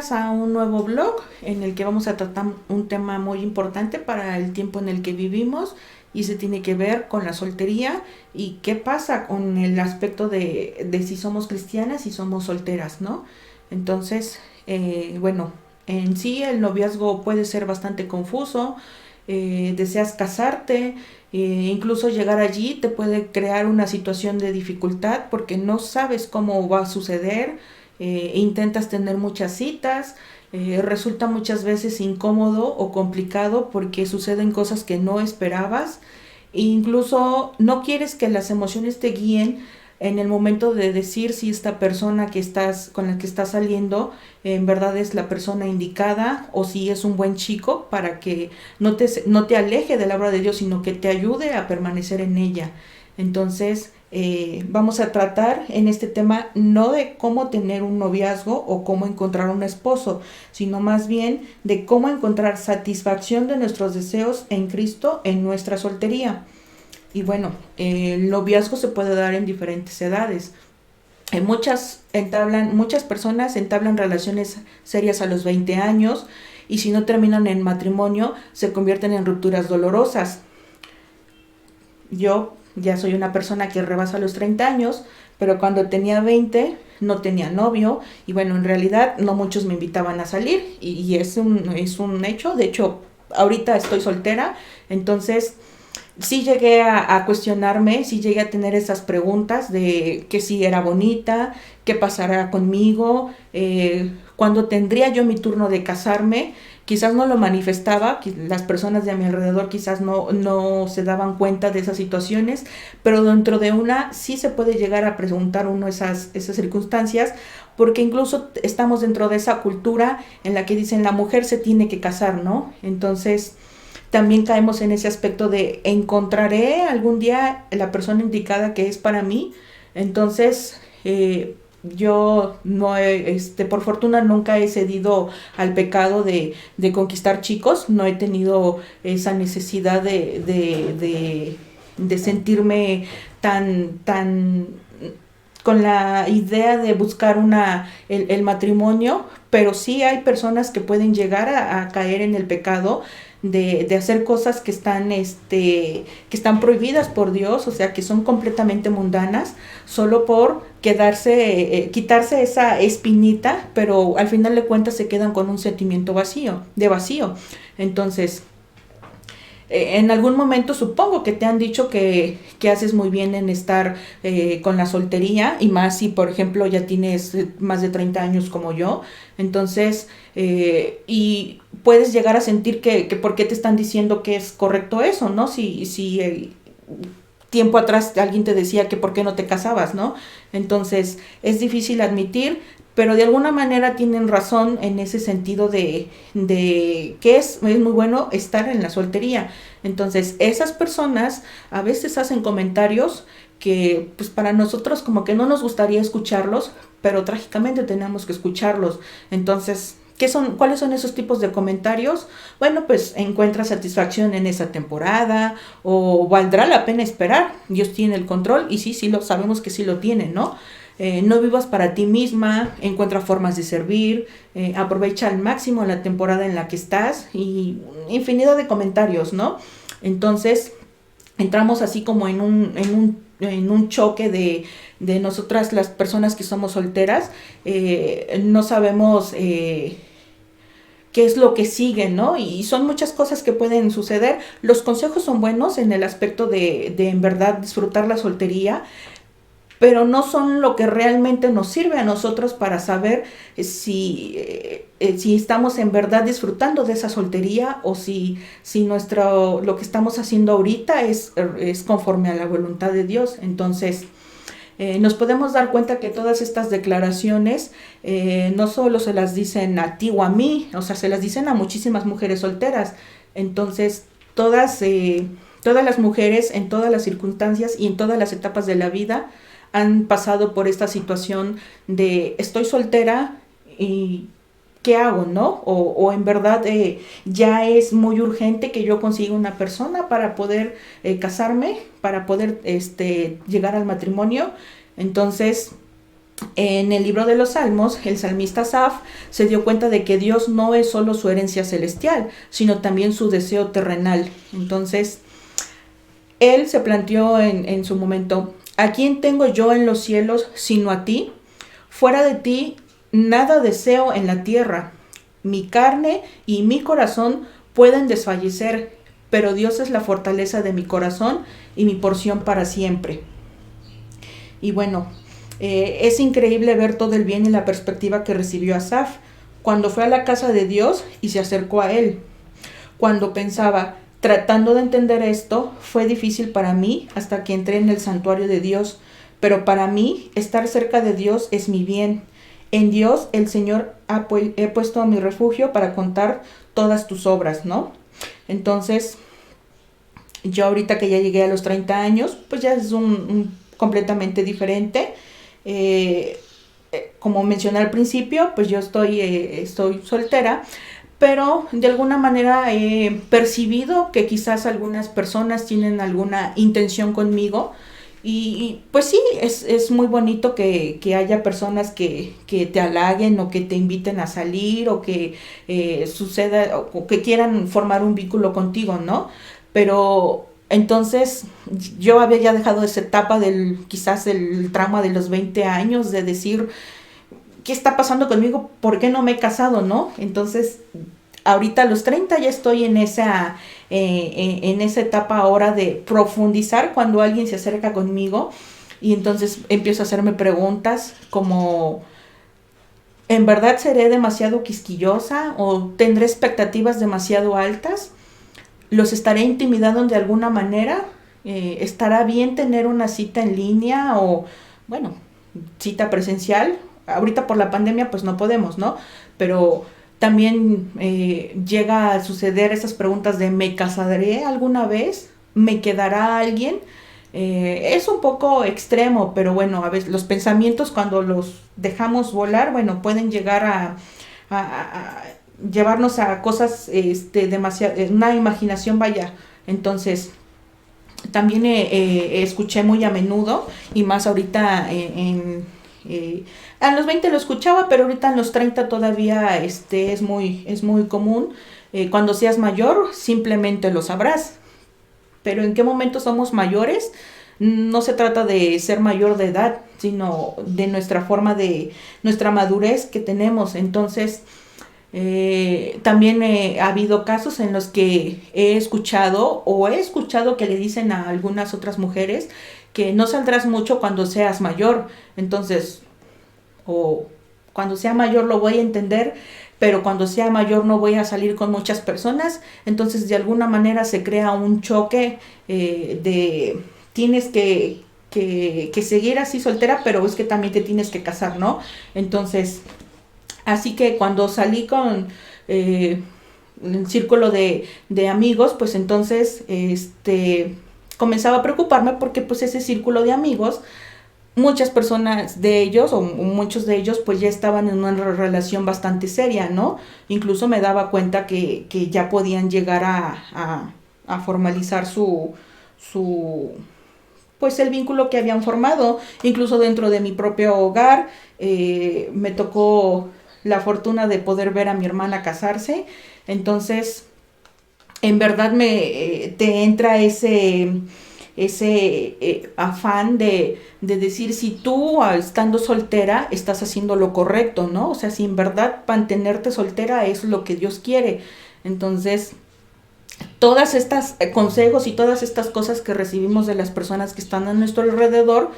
Bienvenidas a un nuevo blog en el que vamos a tratar un tema muy importante para el tiempo en el que vivimos y se tiene que ver con la soltería y qué pasa con el aspecto de si somos cristianas y somos solteras, ¿no? Entonces, bueno, en sí el noviazgo puede ser bastante confuso, deseas casarte, incluso llegar allí te puede crear una situación de dificultad porque no sabes cómo va a suceder, intentas tener muchas citas, resulta muchas veces incómodo o complicado porque suceden cosas que no esperabas, e incluso no quieres que las emociones te guíen en el momento de decir si esta persona que estás con la que estás saliendo en verdad es la persona indicada o si es un buen chico para que no te aleje de la obra de Dios, sino que te ayude a permanecer en ella. Entonces, vamos a tratar en este tema no de cómo tener un noviazgo o cómo encontrar un esposo, sino más bien de cómo encontrar satisfacción de nuestros deseos en Cristo en nuestra soltería. Y bueno, el noviazgo se puede dar en diferentes edades. Muchas personas entablan relaciones serias a los 20 años y si no terminan en matrimonio se convierten en rupturas dolorosas. Yo ya soy una persona que rebasa los 30 años, pero cuando tenía 20 no tenía novio y bueno, en realidad no muchos me invitaban a salir y es un hecho. De hecho, ahorita estoy soltera, entonces sí llegué a cuestionarme, sí llegué a tener esas preguntas de que si era bonita, qué pasará conmigo, cuándo tendría yo mi turno de casarme. Quizás no lo manifestaba, las personas de a mi alrededor quizás no se daban cuenta de esas situaciones, pero dentro de una sí se puede llegar a preguntar uno esas circunstancias, porque incluso estamos dentro de esa cultura en la que dicen la mujer se tiene que casar, ¿no? Entonces también caemos en ese aspecto de encontraré algún día la persona indicada que es para mí. Entonces, yo no por fortuna nunca he cedido al pecado de conquistar chicos, no he tenido esa necesidad de sentirme tan con la idea de buscar el matrimonio, pero sí hay personas que pueden llegar a caer en el pecado de hacer cosas que están prohibidas por Dios, o sea, que son completamente mundanas, solo por quitarse esa espinita, pero al final de cuentas se quedan con un sentimiento de vacío. Entonces, en algún momento supongo que te han dicho que haces muy bien en estar con la soltería y más si por ejemplo ya tienes más de 30 años como yo, entonces y puedes llegar a sentir que por qué te están diciendo que es correcto eso, ¿no? Si tiempo atrás alguien te decía que por qué no te casabas, ¿no? Entonces es difícil admitir, pero de alguna manera tienen razón en ese sentido de que es muy bueno estar en la soltería. Entonces esas personas a veces hacen comentarios que pues para nosotros como que no nos gustaría escucharlos, pero trágicamente tenemos que escucharlos. Entonces, ¿cuáles son esos tipos de comentarios? Bueno, pues encuentra satisfacción en esa temporada o valdrá la pena esperar. Dios tiene el control y sí lo sabemos que sí lo tiene, ¿no? No vivas para ti misma, encuentra formas de servir, aprovecha al máximo la temporada en la que estás y infinidad de comentarios, ¿no? Entonces entramos así como en un choque de nosotras las personas que somos solteras, no sabemos qué es lo que sigue, ¿no? Y son muchas cosas que pueden suceder. Los consejos son buenos en el aspecto de en verdad disfrutar la soltería, pero no son lo que realmente nos sirve a nosotros para saber si estamos en verdad disfrutando de esa soltería o si lo que estamos haciendo ahorita es conforme a la voluntad de Dios. Entonces, nos podemos dar cuenta que todas estas declaraciones no solo se las dicen a ti o a mí, o sea, se las dicen a muchísimas mujeres solteras. Entonces, todas las mujeres en todas las circunstancias y en todas las etapas de la vida han pasado por esta situación de estoy soltera y ¿qué hago, no? O en verdad ya es muy urgente que yo consiga una persona para poder casarme, para poder llegar al matrimonio. Entonces, En el libro de los Salmos, el salmista Asaf se dio cuenta de que Dios no es solo su herencia celestial, sino también su deseo terrenal. Entonces, él se planteó en su momento: ¿a quién tengo yo en los cielos sino a ti? Fuera de ti, nada deseo en la tierra. Mi carne y mi corazón pueden desfallecer, pero Dios es la fortaleza de mi corazón y mi porción para siempre. Y bueno, es increíble ver todo el bien y la perspectiva que recibió Asaf cuando fue a la casa de Dios y se acercó a él. Cuando pensaba, tratando de entender esto, fue difícil para mí hasta que entré en el santuario de Dios, pero para mí estar cerca de Dios es mi bien. En Dios el Señor he puesto mi refugio para contar todas tus obras, ¿no? Entonces, yo ahorita que ya llegué a los 30 años, pues ya es un completamente diferente. Como mencioné al principio, pues yo estoy soltera, pero de alguna manera he percibido que quizás algunas personas tienen alguna intención conmigo. Y pues sí, es muy bonito que haya personas que te halaguen o que te inviten a salir o que suceda o que quieran formar un vínculo contigo, ¿no? Pero entonces yo había ya dejado esa etapa quizás el trauma de los 20 años de decir, ¿qué está pasando conmigo? ¿Por qué no me he casado, no? Entonces, ahorita a los 30 ya estoy en esa etapa ahora de profundizar cuando alguien se acerca conmigo, y entonces empiezo a hacerme preguntas como, ¿en verdad seré demasiado quisquillosa o tendré expectativas demasiado altas? ¿Los estaré intimidando de alguna manera? ¿Estará bien tener una cita en línea o, bueno, cita presencial? Ahorita por la pandemia pues no podemos, ¿no? Pero también llega a suceder esas preguntas de ¿me casaré alguna vez? ¿Me quedará alguien? Es un poco extremo, pero bueno, a veces los pensamientos cuando los dejamos volar, bueno, pueden llegar a llevarnos a cosas demasiado, una imaginación vaya. Entonces, también escuché muy a menudo, y más ahorita a los 20 lo escuchaba, pero ahorita en los 30 todavía es muy común. Cuando seas mayor, simplemente lo sabrás. Pero ¿en qué momento somos mayores? No se trata de ser mayor de edad, sino de nuestra forma nuestra madurez que tenemos. Entonces, también ha habido casos en los que he escuchado que le dicen a algunas otras mujeres que no saldrás mucho cuando seas mayor. Entonces, o cuando sea mayor lo voy a entender, pero cuando sea mayor no voy a salir con muchas personas. Entonces, de alguna manera se crea un choque de tienes que seguir así soltera, pero es que también te tienes que casar, ¿no? Entonces, así que cuando salí con un círculo de amigos, pues entonces comenzaba a preocuparme porque pues ese círculo de amigos, muchas personas de ellos o muchos de ellos pues ya estaban en una relación bastante seria, ¿no? Incluso me daba cuenta que ya podían llegar a formalizar pues el vínculo que habían formado, incluso dentro de mi propio hogar. Me tocó la fortuna de poder ver a mi hermana casarse. Entonces, en verdad te entra ese afán de decir si tú estando soltera estás haciendo lo correcto, ¿no? O sea, si en verdad mantenerte soltera es lo que Dios quiere. Entonces, todas estas consejos y todas estas cosas que recibimos de las personas que están a nuestro alrededor,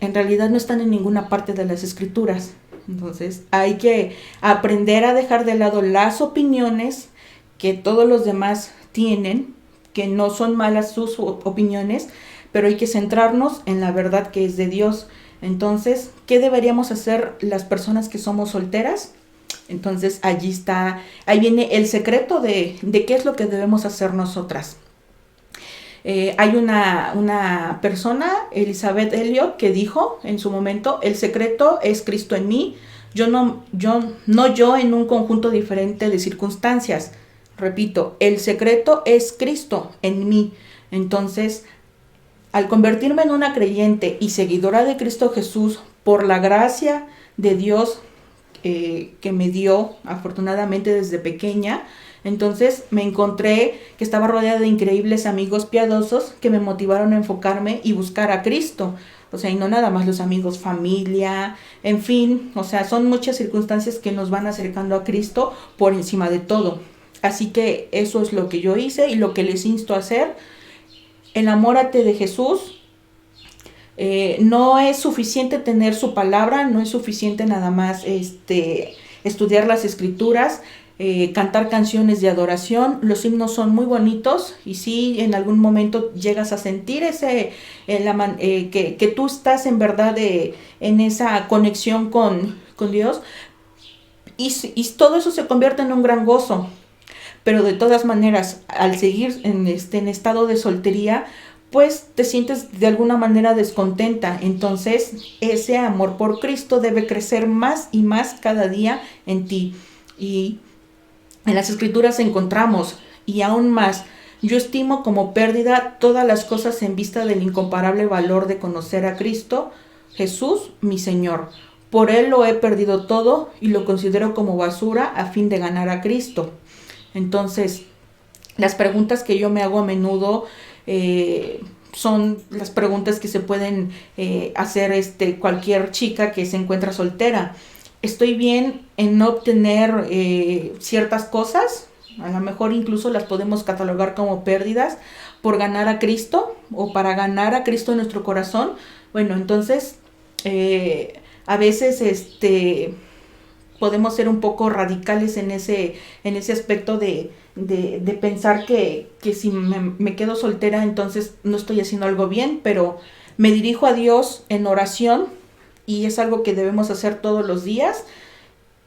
en realidad no están en ninguna parte de las escrituras. Entonces hay que aprender a dejar de lado las opiniones que todos los demás tienen, que no son malas sus opiniones, pero hay que centrarnos en la verdad que es de Dios. Entonces, ¿qué deberíamos hacer las personas que somos solteras? Entonces ahí viene el secreto de qué es lo que debemos hacer nosotras. Hay una persona, Elizabeth Elliot, que dijo en su momento: el secreto es Cristo en mí, no yo en un conjunto diferente de circunstancias. Repito, el secreto es Cristo en mí. Entonces, al convertirme en una creyente y seguidora de Cristo Jesús, por la gracia de Dios que me dio afortunadamente desde pequeña. Entonces me encontré que estaba rodeada de increíbles amigos piadosos que me motivaron a enfocarme y buscar a Cristo. O sea, y no nada más los amigos, familia, en fin, o sea, son muchas circunstancias que nos van acercando a Cristo por encima de todo. Así que eso es lo que yo hice y lo que les insto a hacer. Enamórate de Jesús. No es suficiente tener su palabra, no es suficiente nada más estudiar las escrituras, cantar canciones de adoración. Los himnos son muy bonitos y si en algún momento llegas a sentir que tú estás en verdad en esa conexión con Dios y todo eso se convierte en un gran gozo. Pero de todas maneras, al seguir en estado de soltería, pues te sientes de alguna manera descontenta. Entonces, ese amor por Cristo debe crecer más y más cada día en ti. Y en las Escrituras encontramos, y aún más, yo estimo como pérdida todas las cosas en vista del incomparable valor de conocer a Cristo, Jesús, mi Señor. Por Él lo he perdido todo y lo considero como basura a fin de ganar a Cristo. Entonces, las preguntas que yo me hago a menudo son las preguntas que se pueden hacer cualquier chica que se encuentra soltera. ¿Estoy bien en no obtener ciertas cosas? A lo mejor incluso las podemos catalogar como pérdidas por ganar a Cristo o para ganar a Cristo en nuestro corazón. Bueno, entonces a veces podemos ser un poco radicales en ese aspecto de pensar que si me quedo soltera entonces no estoy haciendo algo bien, pero me dirijo a Dios en oración y es algo que debemos hacer todos los días.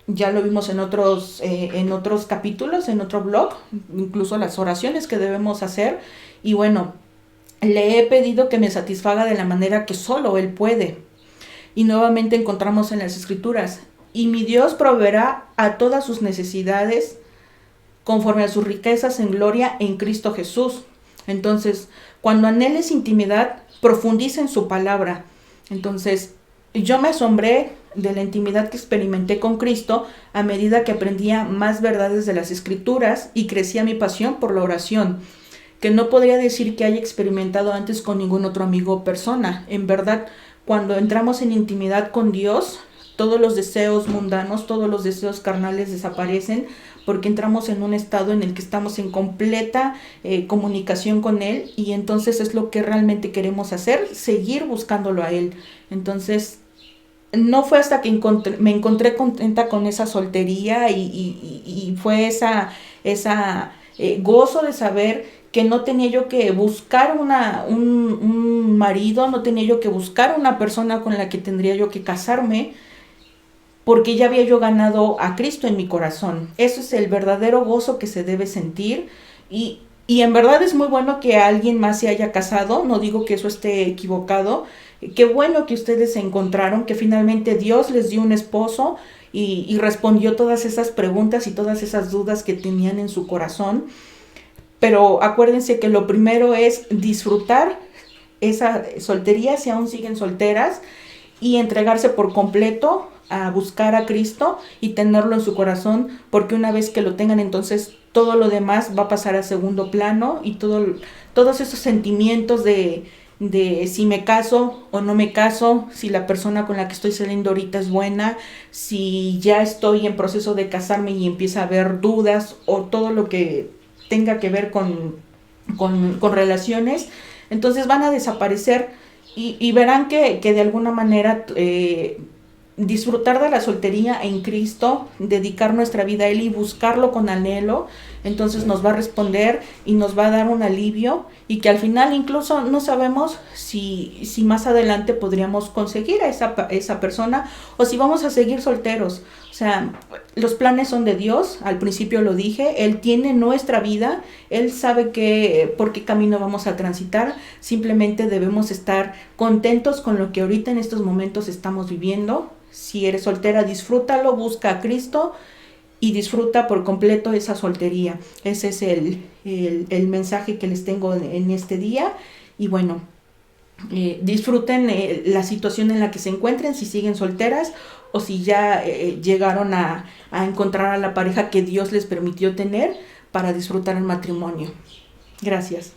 Ya lo vimos en otros capítulos, en otro blog, incluso las oraciones que debemos hacer. Y bueno, le he pedido que me satisfaga de la manera que solo Él puede. Y nuevamente encontramos en las Escrituras: y mi Dios proveerá a todas sus necesidades conforme a sus riquezas en gloria en Cristo Jesús. Entonces, cuando anheles intimidad, profundiza en su palabra. Entonces, yo me asombré de la intimidad que experimenté con Cristo a medida que aprendía más verdades de las Escrituras y crecía mi pasión por la oración, que no podría decir que haya experimentado antes con ningún otro amigo o persona. En verdad, cuando entramos en intimidad con Dios, todos los deseos mundanos, todos los deseos carnales desaparecen porque entramos en un estado en el que estamos en completa comunicación con Él y entonces es lo que realmente queremos hacer, seguir buscándolo a Él. Entonces, no fue hasta que me encontré contenta con esa soltería y fue esa gozo de saber que no tenía yo que buscar un marido, no tenía yo que buscar una persona con la que tendría yo que casarme, porque ya había yo ganado a Cristo en mi corazón. Eso es el verdadero gozo que se debe sentir y en verdad es muy bueno que alguien más se haya casado, no digo que eso esté equivocado. Qué bueno que ustedes se encontraron, que finalmente Dios les dio un esposo y respondió todas esas preguntas y todas esas dudas que tenían en su corazón. Pero acuérdense que lo primero es disfrutar esa soltería, si aún siguen solteras, y entregarse por completo a buscar a Cristo y tenerlo en su corazón, porque una vez que lo tengan, entonces todo lo demás va a pasar a segundo plano y todos esos sentimientos de si me caso o no me caso, si la persona con la que estoy saliendo ahorita es buena, si ya estoy en proceso de casarme y empieza a haber dudas o todo lo que tenga que ver con relaciones, entonces van a desaparecer y verán que de alguna manera disfrutar de la soltería en Cristo, dedicar nuestra vida a Él y buscarlo con anhelo, entonces nos va a responder y nos va a dar un alivio y que al final incluso no sabemos si más adelante podríamos conseguir a esa persona o si vamos a seguir solteros. O sea, los planes son de Dios, al principio lo dije, Él tiene nuestra vida, Él sabe por qué camino vamos a transitar, simplemente debemos estar contentos con lo que ahorita en estos momentos estamos viviendo. Si eres soltera, disfrútalo, busca a Cristo y disfruta por completo esa soltería. Ese es el mensaje que les tengo en este día. Y bueno, disfruten la situación en la que se encuentren, si siguen solteras o si ya llegaron a encontrar a la pareja que Dios les permitió tener para disfrutar el matrimonio. Gracias.